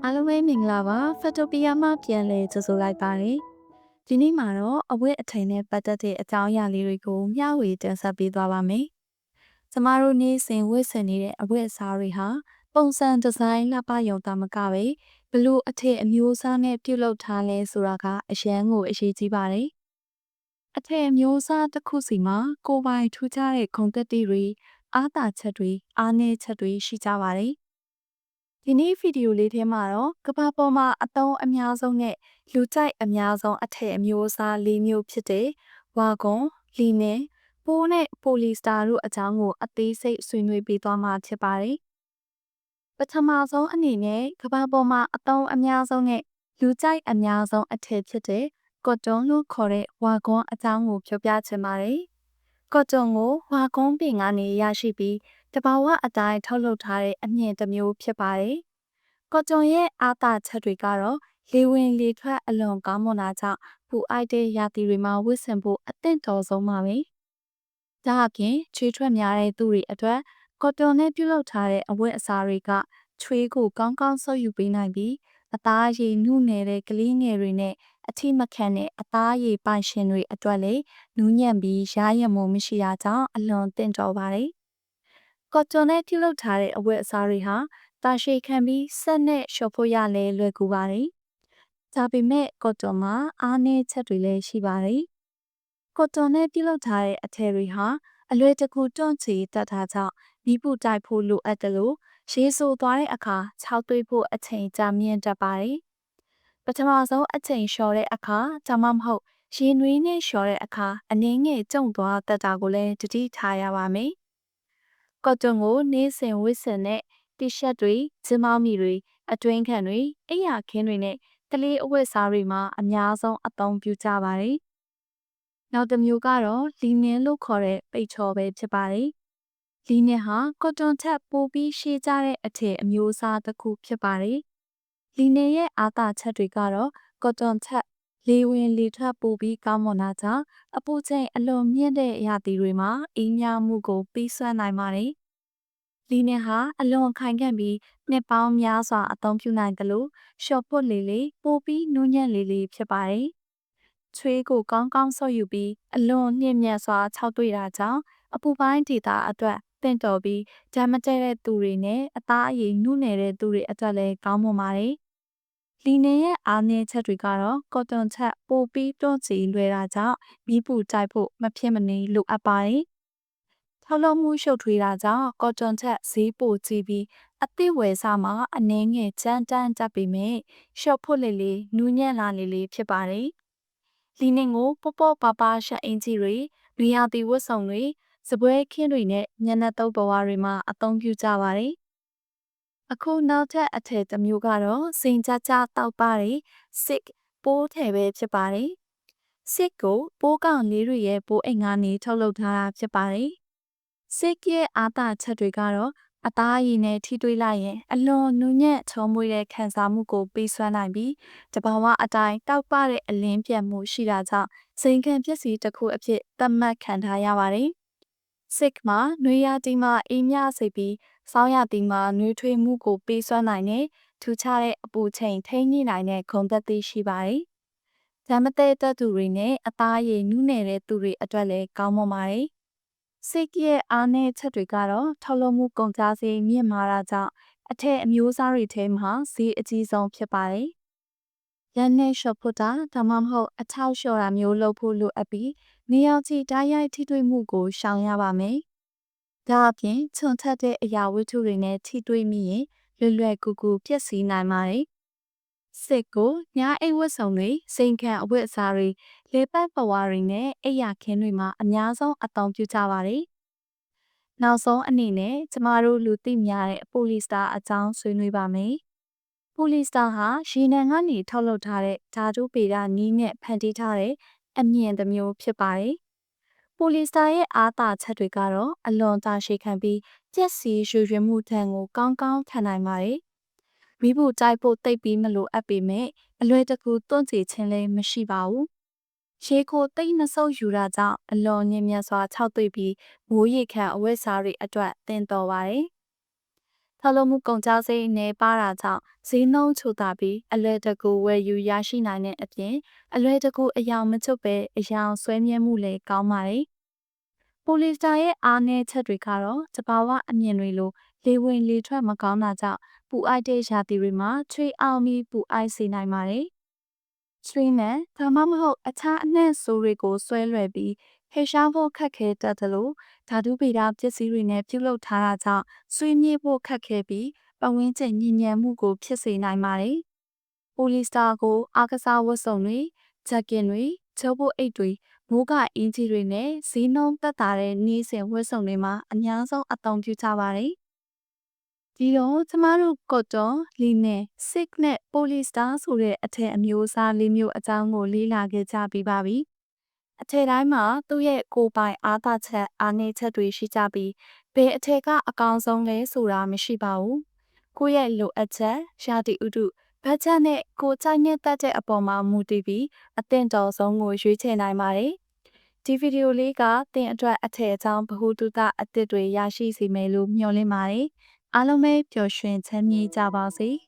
အားလုံးပဲမင်္ဂလာပါဖက်တိုပီယာမှပြန်လဲကြိုဆိုလိုက်ပါတယ်ဒီနေ့မှာတော့အဝတ်အထည်နဲ့ပတ်သက်တဲ့အကြောင်းအရာလေးတွေကိုမျှဝေတင်ဆက်ပေးသွားပါမယ်ကျမတို့နေ့စဉ်ဝတ်ဆင်နေတဲ့အဝတ်အစားတွေဟာပုံစံဒီဇိုင်းလှပရုံသာမကပဲဘလို့အထည်အမျိုးအစားနဲ့ပြုလုပ်ထားလဲဆိုတာကအရန်ကိုအရေးကြီးပါတယ်အထည်အမျိုးအစားတစ်ခုစီမှာကိုယ်ပိုင်ထူးခြားတဲ့ဂုဏ်သက်တည်တွေအားသာချက်တွေအားနည်းချက်တွေရှိကြပါတယ်ဒီနေ့ဗီဒီယိုလေးထဲမှာတော့ကမ္ဘာပေါ်မှာအသုံးအများဆုံးနဲ့လူကြိုက်အများဆုံးအထည်အမျိုးအစား၄မျိုးဖြစ်တဲ့ဝါကွန်၊လီနင်၊ပိုးနဲ့ပိုလီစတာတို့အကြောင်းကိုအသေးစိတ်ဆွေးနွေးပေးသွားမှာဖြစ်ပါတယ်။ပထမဆုံးအနေနဲ့ကမ္ဘာပေါ်မှာအသုံးအများဆုံးနဲ့လူကြိုက်အများဆုံးအထည်ဖြစ်တဲ့ကော့တွန်လို့ခေါ်တဲ့ဝါကွန်အကြောင်းကိုပြောပြချင်ပါတယ်။ကော့တွန်ကိုဝါကွန်ပင်ကနေရရှိပြီးတဘာဝအတိုင်းထုတ်လုပ်ထားတဲ့အမြင့်တစ်မျိုးဖြစ်ပါတယ်။ကော်တွန်ရဲ့အားသာချက်တွေကတော့လေဝင်လေထွက်အလွန်ကောင်းမွန်တာကြောင့်ပူအိုက်တဲ့ရာသီတွေမှာဝတ်ဆင်ဖို့အသင့်တော်ဆုံးပါပဲ။ဒါအပြင်ချွေးထွက်များတဲ့သူတွေအတွက်ကော်တွန်နဲ့ပြုလုပ်ထားတဲ့အဝတ်အစားတွေကချွေးကိုကောင်းကောင်းဆုပ်ယူပေးနိုင်ပြီးအသားရည်နုနယ်တဲ့ကလေးငယ်တွေနဲ့အထိမခံတဲ့အသားရည်ပိုင်ရှင်တွေအတွက်လည်းနူးညံ့ပြီးရားရမှုမရှိတာကြောင့်အလွန်သင့်တော်ပါတယ်။ကော်တွန်နဲ့ပြုလုပ်ထားတဲ့အဝတ်အစားတွေဟာတာရှည်ခံပြီးဆက်နဲ့လျှော်ဖို့ရလဲလွယ်ကူပါတယ်။ဒါပေမဲ့ကော်တွန်မှာအားနည်းချက်တွေလည်းရှိပါတယ်။ကော်တွန်နဲ့ပြုလုပ်ထားတဲ့အထည်တွေဟာအလွယ်တကူတွန့်ချေတတ်တာကြောင့်မိပူတိုက်ဖို့လိုအပ်တယ်လို့ရေဆိုသွားတဲ့အခါခြောက်သွေးဖို့အချိန်ကြာမြင့်တတ်ပါတယ်။ပထမဆုံးအချိန်လျှော်တဲ့အခါဒါမှမဟုတ်ရေနွေးနဲ့လျှော်တဲ့အခါအနည်းငယ်ကျုံသွားတတ်တာကိုလည်းတတိထားရပါမယ်။ကော်တွန်ကိုနေ့စဉ်ဝတ်ဆင်တဲ့တီရှပ်တွေ၊ဂျင်းမောင်းမီတွေ၊အတွင်းခံတွေ၊အိပ်ယာခင်းတွေနဲ့ကလေးအဝတ်အစားတွေမှာအများဆုံးအသုံးပြုကြပါတယ်။နောက်တစ်မျိုးကတော့လီနင်လို့ခေါ်တဲ့ပိတ်ချော်ပဲဖြစ်ပါတယ်။လီနင်ဟာကော်တွန်ထက်ပိုပြီးရှည်ကြတဲ့အထည်အမျိုးအစားတစ်ခုဖြစ်ပါတယ်။လီနင်ရဲ့အားသာချက်တွေကတော့ကော်တွန်ထက်လေဝင်လေထွက်ပိုပြီးကောင်းမွန်တာကြောင့်အပူချိန်အလွန်မြင့်တဲ့ရာသီတွေမှာအေးမြမှုကိုပြီးစွမ်းနိုင်ပါတယ်။လီနင်ဟာအလွန်ခိုင်ခံ့ပြီးနှစ်ပေါင်းများစွာအသုံးပြုနိုင်တယ်လို့လျှော်ပွတ်လေလေပိုပြီးနူးညံ့လေလေဖြစ်ပါတယ်။ချွေးကိုကောင်းကောင်းဆုပ်ယူပြီးအလွန်မြင့်မြတ်စွာခြောက်သွေ့တာကြောင့်အပူပိုင်းဒေသအတွက်တင့်တော်ပြီးဓာတ်မတည့်တဲ့သူတွေနဲ့အသားအရည်နုနယ်တဲ့သူတွေအတွက်လည်းကောင်းမွန်ပါတယ်။လီနင်ရဲ့အားနည်းချက်တွေကတော့ကော်တွန်ချက်ပိုပြီးတွန့်ချီလွယ်တာကြောင့်မိပူတိုက်ဖို့မဖြစ်မနေလိုအပ်ပါတယ်။ထုတ်လုပ်မှုရှုပ်ထွေးတာကြောင့်ကော်တွန်ချက်ဈေးပိုကြီးပြီးအသစ်ဝယ်စားမှာအနည်းငယ်ကြမ်းတမ်းတတ်ပေမဲ့ရှော့ဖွတ်လေလေနူးညံ့လာလေလေဖြစ်ပါတယ်။လီနင်ကိုပေါ့ပေါ့ပါပါရှက်အင်ဂျီတွေ၊နွေရာသီဝတ်စုံတွေ၊စပွဲခင်းတွေနဲ့ညနေသုံးဘဝတွေမှာအသုံးပြုကြပါတယ်။အခုနောက်ထပ်အထည်တစ်မျိုးကတော့စိန်ကြကြတောက်ပါတဲ့ silk ပိုးထည်ပဲဖြစ်ပါတယ်။ silk ကိုပိုးကောင်လေးတွေရဲ့ပိုးအိမ်ကနေထုတ်လုပ်ထားတာဖြစ်ပါတယ်။ silk ရဲ့အားသာချက်တွေကတော့အသားအရည်နဲ့ထိတွေ့လိုက်ရင်အလွန်နူးညံ့ချောမွေ့တဲ့ခံစားမှုကိုပေးစွမ်းနိုင်ပြီးတဘာဝအတိုင်းတောက်ပတဲ့အလင်းပြတ်မှုရှိတာကြောင့်စိန်ခံပစ္စည်းတစ်ခုအဖြစ်သတ်မှတ်ခံထားရပါတယ်။ silk မှာနွေရာသီမှာအေးမြစေပြီးဆောင်းရာသီမှာနှွေးထွေးမှုကိုပေးစွမ်းနိုင်တဲ့ထူးခြားတဲ့အပူချိန်ထိန်းညှိနိုင်တဲ့ဂုဏ်သက်တည်ရှိပါတယ်။ဓာတ်မတည့်တတ်သူတွေနဲ့အသားရည်နုနယ်တဲ့သူတွေအတွက်လည်းကောင်းမွန်ပါတယ်။စိတ်ရဲ့အားနည်းချက်တွေကတော့ထုတ်လုပ်မှုကုန်ကျစရိတ်မြင့်မားတာကြောင့်အထည်အမျိုးအစားတွေထဲမှာဈေးအကြီးဆုံးဖြစ်ပါတယ်။ရန်နဲ့လျှော်ဖွတ်တာဒါမှမဟုတ်အထောက်လျှော်တာမျိုးလုပ်ဖို့လိုအပ်ပြီးနေအောင်ချီဓာတ်ရိုက်ထိတွေ့မှုကိုရှောင်ရပါမယ်။ဒါအပြင်ခြုံထက်တဲ့အရာဝတ္ထုတွေနဲ့ထိတွေ့မိရင်လွယ်ကူကူပျက်စီးနိုင်ပါတယ်။စစ်ကိုညာအိတ်ဝတ်စုံတွေစိန်ခံအဝတ်အစားတွေလေပတ်ပဝါတွေနဲ့အိယာခင်းတွေမှာအများဆုံးအသုံးပြုကြပါတယ်။နောက်ဆုံးအနေနဲ့ကျမတို့လူသိများတဲ့ပိုလီစတာအကြောင်းဆွေးနွေးပါမယ်။ပိုလီစတာဟာရေနံကနေထုတ်လုပ်ထားတဲ့ဓာတုပေဒနည်းနဲ့ဖန်တီးထားတဲ့အမြင့်တစ်မျိုးဖြစ်ပါတယ်။ပိုလီစတာရဲ့အားသာချက်တွေကတော့အလွန်တာရှည်ခံပြီးပျက်စီးရွှေ့မှုထံကိုကောင်းကောင်းခံနိုင်ပါတယ်။မိဖို့တိုက်ဖို့တိတ်ပြီးမလိုအပ်ပေမဲ့အလွယ်တကူတွန့်ချေခြင်းလည်းမရှိပါဘူး။ရေကိုတိတ်နှဆုပ်ယူတာကြောင့်အလွန်ညင်မြတ်စွာခြောက်သွေ့ပြီးမိုးရေခံအဝတ်အစားတွေအတွက်သင့်တော်ပါတယ် ဆောက်လုပ်မှုကုန်ကျစရိတ်နဲ့ပါတာကြောင့်ဈေးနှုန်းချိုသာပြီးအလွယ်တကူဝယ်ယူရရှိနိုင်တဲ့အပြင်အလွယ်တကူအယောင်မချုပ်ပဲအယောင်ဆွဲမြဲမှုလည်းကောင်းပါတယ်။ပိုလီစတာရဲ့အားနည်းချက်တွေကတော့သဘာဝအမြင်တွေလိုလေဝင်လေထွက်မကောင်းတာကြောင့်ပူအိုက်တဲ့ရာသီတွေမှာချွေးအောင်ပြီးပူအိုက်စေနိုင်ပါတယ်။ချွေးနဲ့ဒါမှမဟုတ်အခြားအနှံ့ဆိုးတွေကိုဆွဲလွယ်ပြီးဟေရှားဖို့ခက်ခဲတတ်သလိုဓာတုဗေဒပစ္စည်းတွေနဲ့ပြုလုပ်ထားတာကြောင့်ဆွေးမြေ့ဖို့ခက်ခဲပြီးပတ်ဝန်းကျင်ညစ်ညမ်းမှုကိုဖြစ်စေနိုင်ပါတယ်။ပိုလီစတာကိုအားကစားဝတ်စုံတွေ၊ဂျက်ကင်တွေ၊ချောပိုးအိတ်တွေ၊မိုးကအင်ဂျီတွေနဲ့ဈေးနှုန်းသက်သာတဲ့နေစဉ်ဝတ်စုံတွေမှာအများဆုံးအသုံးပြုကြပါတယ်။ဒီတော့ကျမတို့ကော့တွန်၊လီနင်၊စစ်နဲ့ပိုလီစတာဆိုတဲ့အထည်အမျိုးအစား၄မျိုးအကြောင်းကိုလေ့လာခဲ့ကြပြီးပါပြီ။အထည်တိုင်းမှာသူ့ရဲ့ကိုယ်ပိုင်အားသာချက်အားနည်းချက်တွေရှိကြပြီးဘယ်အထည်ကအကောင်းဆုံးလဲဆိုတာမရှိပါဘူး။ကိုယ့်ရဲ့လိုအပ်ချက်၊ရာသီဥတု၊ဘတ်ဂျက်နဲ့ကိုယ်ကြိုက်နှစ်သက်တဲ့အပေါ်မှာမူတည်ပြီးအသင့်တော်ဆုံးကိုရွေးချယ်နိုင်ပါတယ်။ဒီဗီဒီယိုလေးကသင်အတွက်အထည်အကြောင်းဗဟုသုတအသစ်တွေရရှိစေမယ်လို့မျှော်လင့်ပါတယ်။အားလုံးပဲပျော်ရွှင်ချမ်းမြေ့ကြပါစေ။